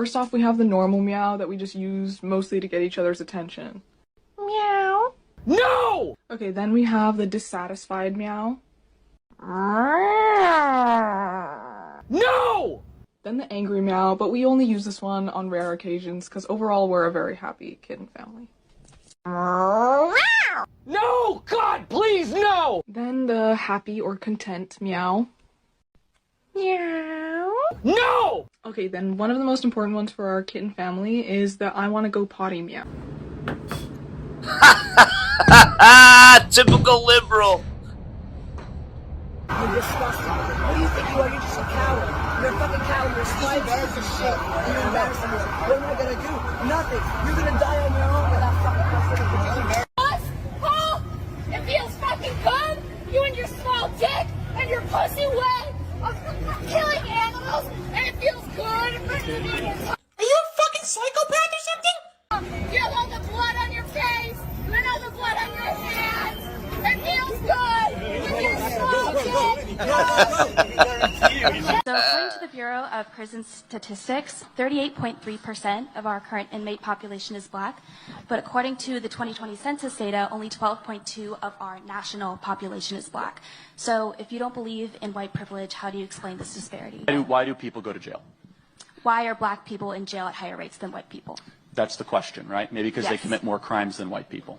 First off, we have the normal meow that we just use mostly to get each other's attention. Meow. No! Okay, then we have the dissatisfied meow. No! Then the angry meow, but we only use this one on rare occasions because overall we're a very happy kitten family. No! God, please, no! Then the happy or content meow. Meow. No! Okay, then one of the most important ones for our kitten family is the I wanna go potty meow. Typical liberal. You're disgusting. What do you think you are? You're just a coward. You're a fucking coward. You're a slime piece of shit. You're embarrassing me. What am I gonna do? Nothing. You're gonna die on your own without fucking Oh, it feels fucking good. You and your small dick and your pussy way of killing animals, and it feels good. Are you a fucking psychopath or something? Feel all the blood on your face and all the blood on your hands. It feels good with your small dick. So according to the Bureau of Prison Statistics, 38.3% of our current inmate population is black, but according to the 2020 census data, only 12.2% of our national population is black. So if you don't believe in white privilege, how do you explain this disparity? Why do people go to jail? Why are black people in jail at higher rates than white people? That's the question, right? Maybe because they Yes. commit more crimes than white people.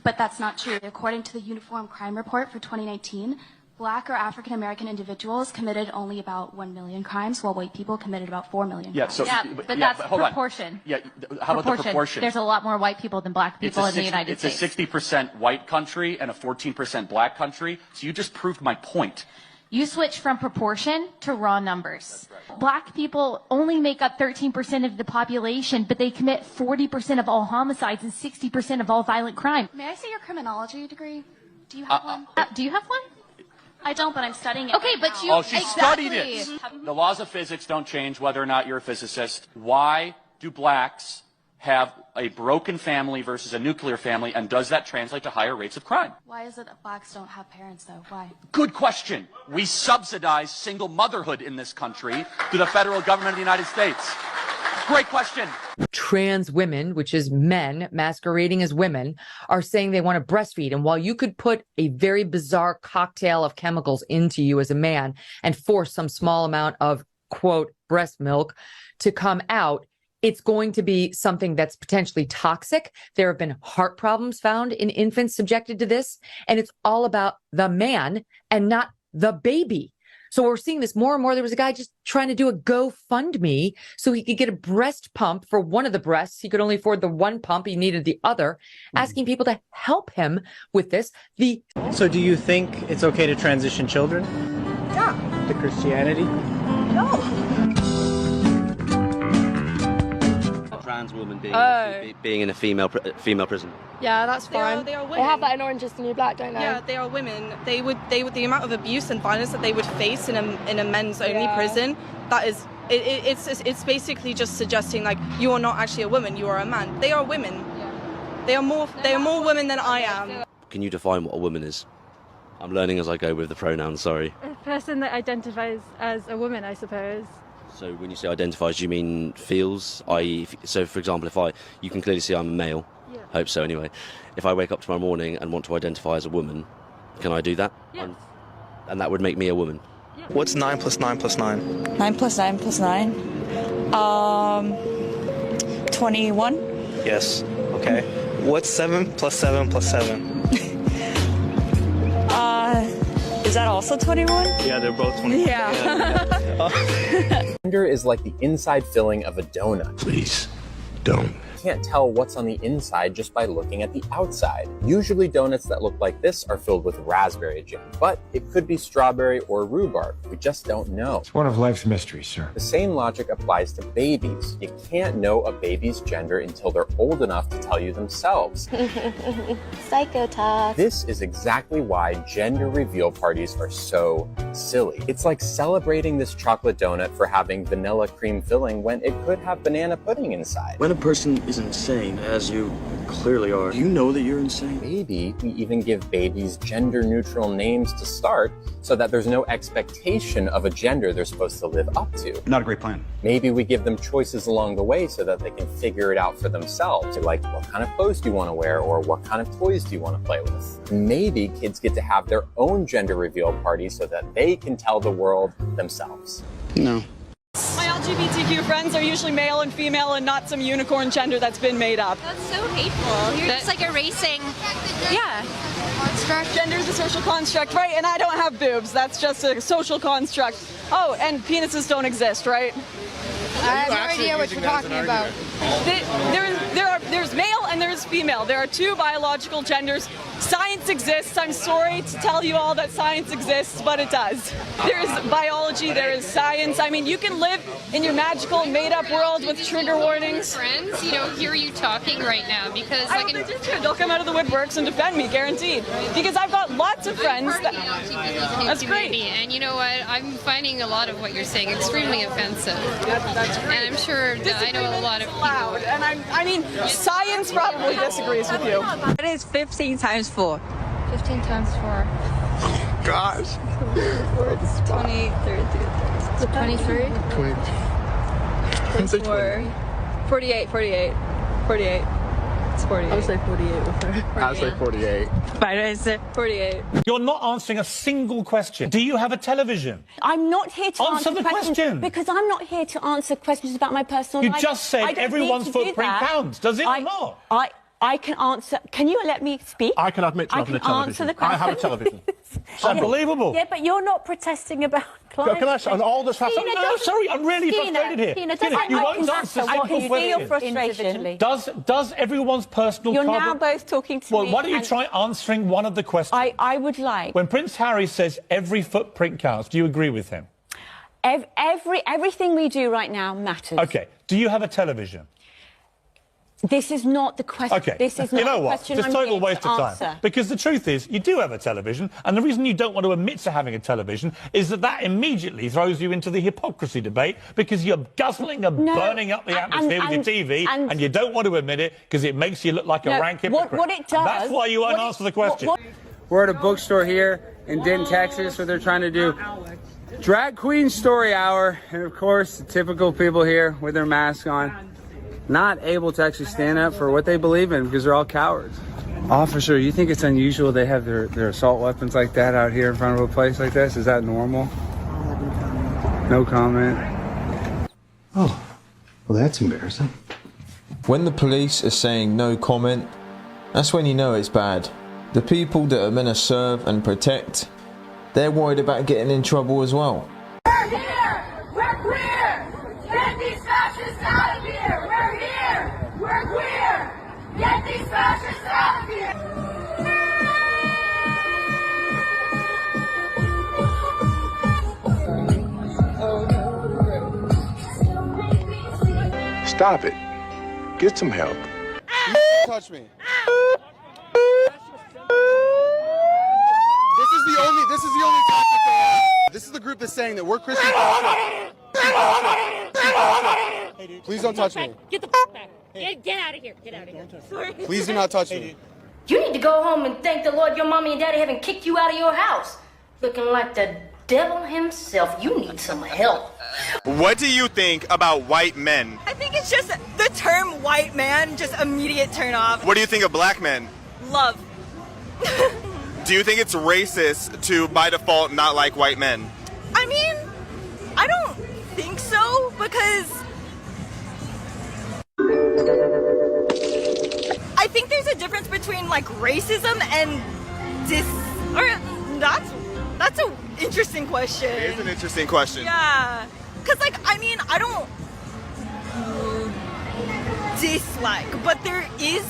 But that's not true. According to the Uniform Crime Report for 2019, black or African American individuals committed only about 1 million crimes, while white people committed about 4 million Yeah, crimes. so but that's hold on. proportion. Yeah, how about the proportion? There's a lot more white people than black people in the United States. It's a 60% white country and a 14% black country. So you just proved my point. You switch from proportion to raw numbers. Black people only make up 13% of the population, but they commit 40% of all homicides and 60% of all violent crime. May I see your criminology degree? Do you have one? Do you have one? I don't, but I'm studying it. Okay, right but now. you Oh, she studied exactly. it. The laws of physics don't change whether or not you're a physicist. Why do blacks have a broken family versus a nuclear family, and does that translate to higher rates of crime? Why is it that blacks don't have parents, though? Why? Good question. We subsidize single motherhood in this country through the federal government of the United States. Great question. Trans women, which is men masquerading as women, are saying they want to breastfeed. And while you could put a very bizarre cocktail of chemicals into you as a man and force some small amount of, quote, breast milk to come out, it's going to be something that's potentially toxic. There have been heart problems found in infants subjected to this, and it's all about the man and not the baby. So we're seeing this more and more. There was a guy just trying to do a GoFundMe so he could get a breast pump for one of the breasts. He could only afford the one pump. He needed the other, asking people to help him with this. So do you think it's okay to transition children? Yeah. To Christianity? No. Trans woman Oh. being in a female prison. Yeah, that's fine. They are They women. have that in Orange is the New Black, don't they? Yeah, they are women. They would the amount of abuse and violence that they would face in a men's only prison. That is, it's basically just suggesting like you are not actually a woman. You are a man. They are women. Yeah. They are more women than I am. Can you define what a woman is? I'm learning as I go with the pronouns. Sorry. A person that identifies as a woman, I suppose. So when you say identifies, do you mean feels? So for example, you can clearly see I'm a male. Yeah. Hope so anyway. If I wake up tomorrow morning and want to identify as a woman, can I do that? Yes. And that would make me a woman. Yeah. What's 9 plus 9 plus 9? 9 plus 9 plus 9. 21. Yes. Okay. What's 7 plus 7 plus 7? Is that also 21? Yeah, they're both 21. Yeah. Gender is like the inside filling of a donut. Please, don't. You can't tell what's on the inside just by looking at the outside. Usually donuts that look like this are filled with raspberry jam, but it could be strawberry or rhubarb. We just don't know. It's one of life's mysteries, sir. The same logic applies to babies. You can't know a baby's gender until they're old enough to tell you themselves. Psycho talk. This is exactly why gender reveal parties are so silly. It's like celebrating this chocolate donut for having vanilla cream filling when it could have banana pudding inside. When a person is insane, as you clearly are. Do you know that you're insane? Maybe we even give babies gender-neutral names to start so that there's no expectation of a gender they're supposed to live up to. Not a great plan. Maybe we give them choices along the way so that they can figure it out for themselves. Like, what kind of clothes do you want to wear, or what kind of toys do you want to play with? Maybe kids get to have their own gender reveal party so that they can tell the world themselves. No. My LGBTQ friends are usually male and female and not some unicorn gender that's been made up. That's so hateful. You're just like erasing. Yeah. Construct. Gender is a social construct, right? And I don't have boobs. That's just a social construct. Oh, and penises don't exist, right? I have no idea what you're talking about. There's male and there's female. There are two biological genders. Science exists. I'm sorry to tell you all that science exists, but it does. There is biology, there is science. I mean, you can live in your magical, made-up world with trigger warnings. Friends, hear you talking right now because I can just they'll come out of the woodworks and defend me, guaranteed. Because I've got lots of friends. That's great. And you know what? I'm finding a lot of what you're saying extremely offensive. That's great. And I'm sure that I know a lot of loud. And I mean, science probably disagrees with you. It is 15 times 4. 15 times 4. Gosh. It's 20, 30, 23? 24. 48. 48. It's 48. I would say 48 with her. I'll say 48. But I said 48. You're not answering a single question. Do you have a television? I'm not here to answer the questions question. because I'm not here to answer questions about my personal life. You just said everyone's footprint counts. Does it or not? I can answer. Can you let me speak? I can admit to having a television. Answer the question. I have a television. It's unbelievable. Yeah, but you're not protesting about climate Can I say, on all this No, sorry, I'm really frustrated here. Tina, You won't answer I simple can see your questions. frustration. Does everyone's personal You're carbon... now both talking to me. Well, why don't you try answering one of the questions? I would like... When Prince Harry says every footprint counts, do you agree with him? Everything we do right now matters. Okay. Do you have a television? This is not the question. Okay. This is not you know the what? question Just I'm total here waste to of time. answer. Because the truth is, you do have a television, and the reason you don't want to admit to having a television is that immediately throws you into the hypocrisy debate because you're guzzling and burning up the atmosphere with your TV, and you don't want to admit it because it makes you look like a rank hypocrite. What it does... And that's why you won't answer the question. We're at a bookstore here in Denton, Texas, where they're trying to do Drag Queen Story Hour, and of course, the typical people here with their masks on, not able to actually stand up for what they believe in because they're all cowards. Officer, you think it's unusual they have their assault weapons like that out here in front of a place like this? Is that normal? No comment. Oh, well, that's embarrassing. When the police are saying no comment, that's when you know it's bad. The people that are meant to serve and protect, they're worried about getting in trouble as well. We're here! We're queer! Get these fascists out of here! We're here! We're queer! Get these fascists out of here! Stop it. Get some help. Touch me. This is the only tactic they have. This is the group that's saying that we're Christian. Please don't touch me. Get the f back. Get out of here. Get out of here. Sorry. Please do not touch me. You need to go home and thank the Lord your mommy and daddy haven't kicked you out of your house. Looking like the devil himself. You need some help. What do you think about white men? I think it's just the term white man, just immediate turn off. What do you think of black men? Love. Do you think it's racist to, by default, not like white men? I mean, I don't think so, because I think there's a difference between like racism and that's an interesting question. It is an interesting question. Yeah, because like, I mean, I don't dislike, but there is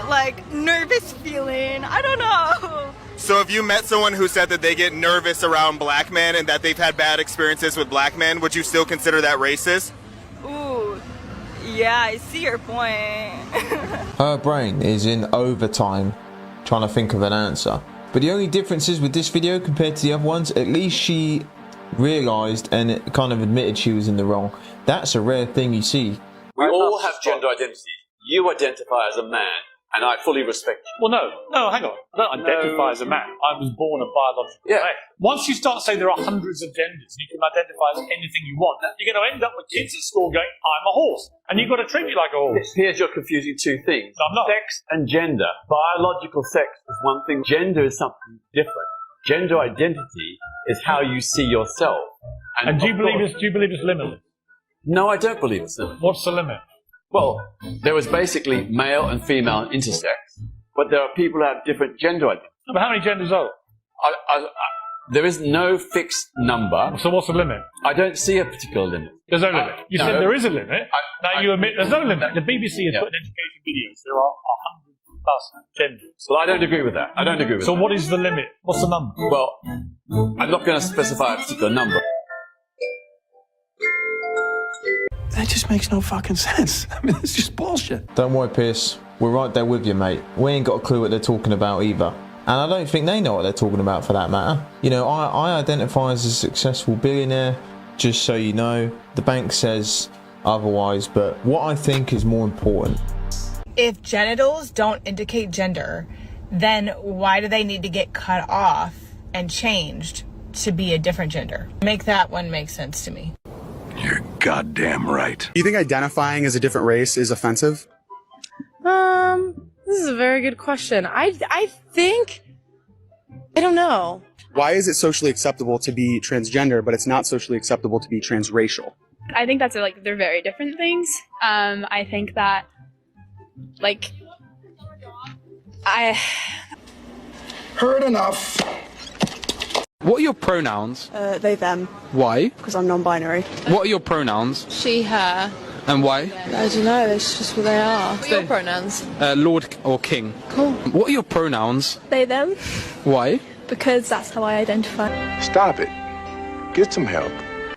like nervous feeling. I don't know. So if you met someone who said that they get nervous around black men and that they've had bad experiences with black men, would you still consider that racist? Ooh, yeah, I see your point. Her brain is in overtime trying to think of an answer. But the only difference is with this video compared to the other ones, at least she realised and kind of admitted she was in the wrong. That's a rare thing you see. We all have gender identities. You identify as a man, and I fully respect you. Well, no, hang on. I don't identify as a man. I was born a biological male. Once you start saying there are hundreds of genders, you can identify as anything you want, you're going to end up with kids at school going, I'm a horse. And you've got to treat me like a horse. Here's you're confusing two things. No, I'm not. Sex and gender. Biological sex is one thing. Gender is something different. Gender identity is how you see yourself. And do you believe it's limitless? No, I don't believe it's limitless. What's the limit? Well, there is basically male and female intersex, but there are people who have different gender identities. But how many genders are there? There is no fixed number. So what's the limit? I don't see a particular limit. There's no limit. You said there is a limit. Now you admit there's no limit. The BBC has put in education videos. There are 100+ genders. Well, I don't agree with that. I don't agree with that. So what is the limit? What's the number? Well, I'm not going to specify a particular number. That just makes no fucking sense. I mean, it's just bullshit. Don't worry, Pierce. We're right there with you, mate. We ain't got a clue what they're talking about either. And I don't think they know what they're talking about for that matter. You know, I identify as a successful billionaire, just so you know. The bank says otherwise, but what I think is more important. If genitals don't indicate gender, then why do they need to get cut off and changed to be a different gender? Make that one make sense to me. You're goddamn right. Do you think identifying as a different race is offensive? This is a very good question. I think, I don't know. Why is it socially acceptable to be transgender, but it's not socially acceptable to be transracial? I think that's they're very different things. I think that, Heard enough. What are your pronouns? They, them. Why? Because I'm non-binary. What are your pronouns? she, her. And why? I don't know, that's just what they are. What are your pronouns? Lord or King. Cool. What are your pronouns? They, them. Why? Because that's how I identify. Stop it. Get some help.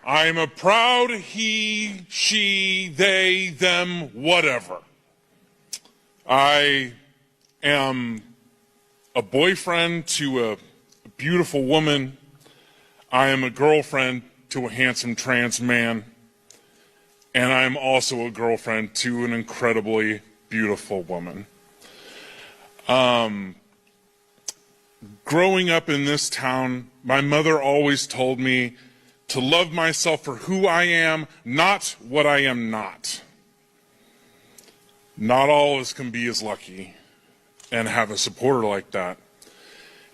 I'm a proud he, she, they, them, whatever. I am a boyfriend to a beautiful woman. I am a girlfriend to a handsome trans man. And I am also a girlfriend to an incredibly beautiful woman. Growing up in this town, my mother always told me to love myself for who I am, not what I am not. Not all of us can be as lucky and have a supporter like that.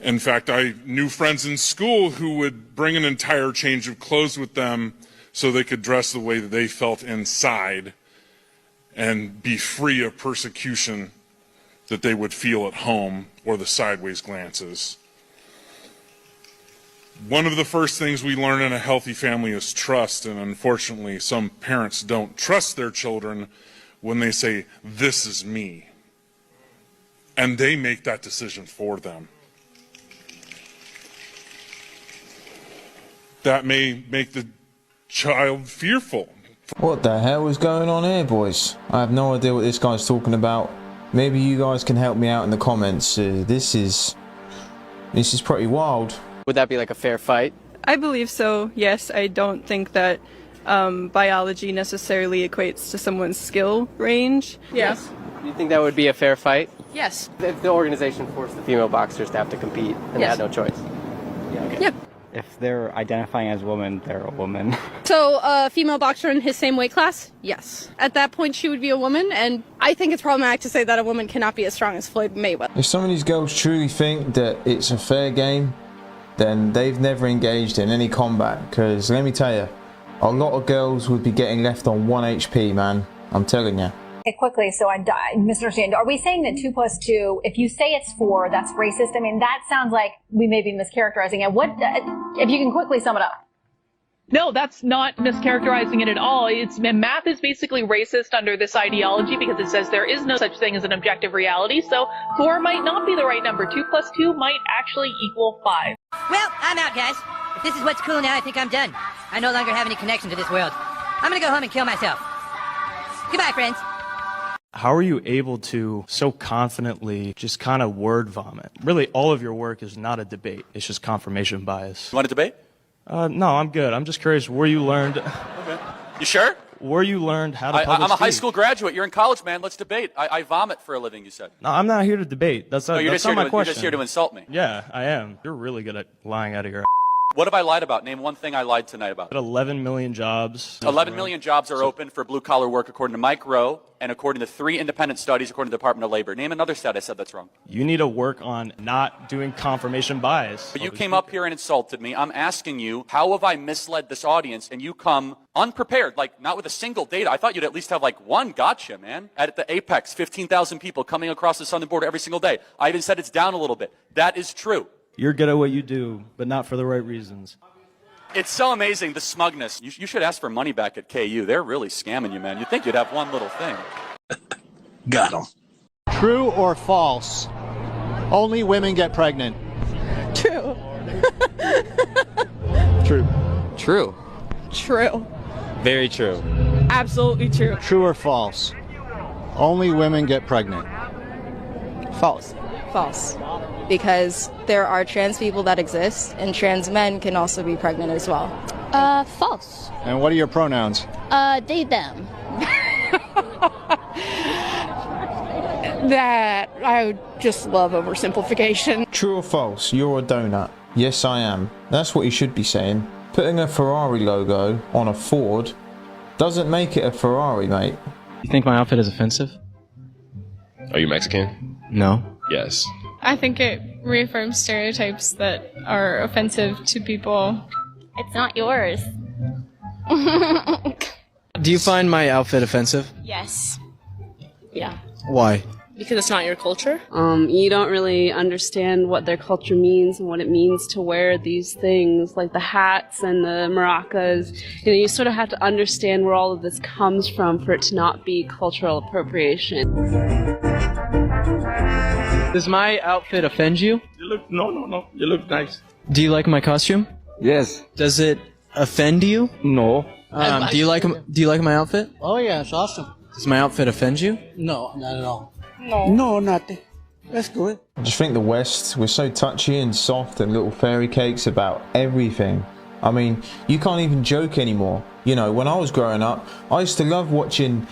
In fact, I knew friends in school who would bring an entire change of clothes with them so they could dress the way that they felt inside and be free of persecution that they would feel at home or the sideways glances. One of the first things we learn in a healthy family is trust, and unfortunately some parents don't trust their children when they say, "This is me," and they make that decision for them. That may make the child fearful. What the hell is going on here, boys? I have no idea what this guy's talking about. Maybe you guys can help me out in the comments. This is pretty wild. Would that be like a fair fight? I believe so, yes. I don't think that biology necessarily equates to someone's skill range. Yes. Do you think that would be a fair fight? Yes. If the organization forced the female boxers to have to compete and they had no choice? Yeah, okay. Yep. If they're identifying as women, they're a woman. So a female boxer in his same weight class? Yes. At that point, she would be a woman, and I think it's problematic to say that a woman cannot be as strong as Floyd Mayweather. If some of these girls truly think that it's a fair game, then they've never engaged in any combat, because let me tell you, a lot of girls would be getting left on 1 HP, man. I'm telling you. Okay, quickly, so I misunderstand. Are we saying that 2 + 2, if you say it's 4, that's racist? I mean, that sounds like we may be mischaracterizing it. What, if you can quickly sum it up? No, that's not mischaracterizing it at all. Math is basically racist under this ideology because it says there is no such thing as an objective reality, so 4 might not be the right number. 2 + 2 might actually equal 5. Well, I'm out, guys. If this is what's cool now, I think I'm done. I no longer have any connection to this world. I'm gonna go home and kill myself. Goodbye, friends. How are you able to so confidently just kind of word vomit? Really, all of your work is not a debate. It's just confirmation bias. You want a debate? No, I'm good. I'm just curious where you learned. Okay. You sure? where you learned how to public I'm a high speak. school graduate. You're in college, man. Let's debate. I vomit for a living, you said. No, I'm not here to debate. That's not, you're that's just not here my to, question. You're just here to insult me. Yeah, I am. You're really good at lying out of your What have I lied about? Name one thing I lied tonight about. 11 million jobs. 11 million jobs are open for blue-collar work, according to Mike Rowe, and according to 3 independent studies, according to the Department of Labor. Name another stat I said that's wrong. You need to work on not doing confirmation bias. But you came up here and insulted me. I'm asking you, how have I misled this audience? And you come unprepared, like not with a single data. I thought you'd at least have like one gotcha, man. At the apex, 15,000 people coming across the southern border every single day. I even said it's down a little bit. That is true. You're good at what you do, but not for the right reasons. It's so amazing, the smugness. You should ask for money back at KU. They're really scamming you, man. You'd think you'd have one little thing. Got him. True or false? Only women get pregnant. True. True. True. True. Very true. Absolutely true. True or false? Only women get pregnant. False. False. Because there are trans people that exist, and trans men can also be pregnant as well. False. And what are your pronouns? They, them. That I would just love oversimplification. True or false? You're a donut. Yes, I am. That's what you should be saying. Putting a Ferrari logo on a Ford doesn't make it a Ferrari, mate. You think my outfit is offensive? Are you Mexican? No. Yes. I think it reaffirms stereotypes that are offensive to people. It's not yours. Do you find my outfit offensive? Yes. Yeah. Why? Because it's not your culture. You don't really understand what their culture means and what it means to wear these things, like the hats and the maracas. You know, you sort of have to understand where all of this comes from for it to not be cultural appropriation. Does my outfit offend you? No. You look nice. Do you like my costume? Yes. Does it offend you? No. Do you like my outfit? Oh yeah, it's awesome. Does my outfit offend you? No, not at all. No, nothing. That's good. I just think the West, we're so touchy and soft and little fairy cakes about everything. I mean, you can't even joke anymore. You know, when I was growing up, I used to love watching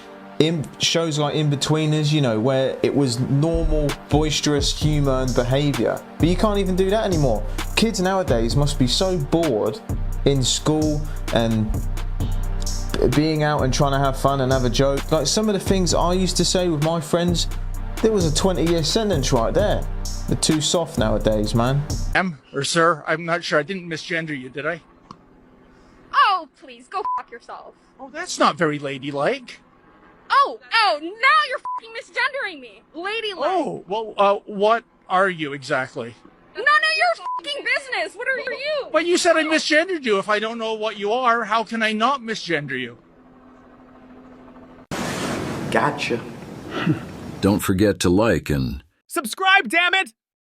shows like In-Betweeners, you know, where it was normal, boisterous humour and behaviour. But you can't even do that anymore. Kids nowadays must be so bored in school and being out and trying to have fun and have a joke. Like some of the things I used to say with my friends, there was a 20-year sentence right there. They're too soft nowadays, man. Ma'am or sir, I'm not sure. I didn't misgender you, did I? Oh, please, go fuck yourself. Oh, that's not very ladylike. Oh, now you're fucking misgendering me. Ladylike. Oh, well, what are you exactly? None of your fucking business. What are you? But you said I misgendered you. If I don't know what you are, how can I not misgender you? Gotcha. Don't forget to like and subscribe, damn it!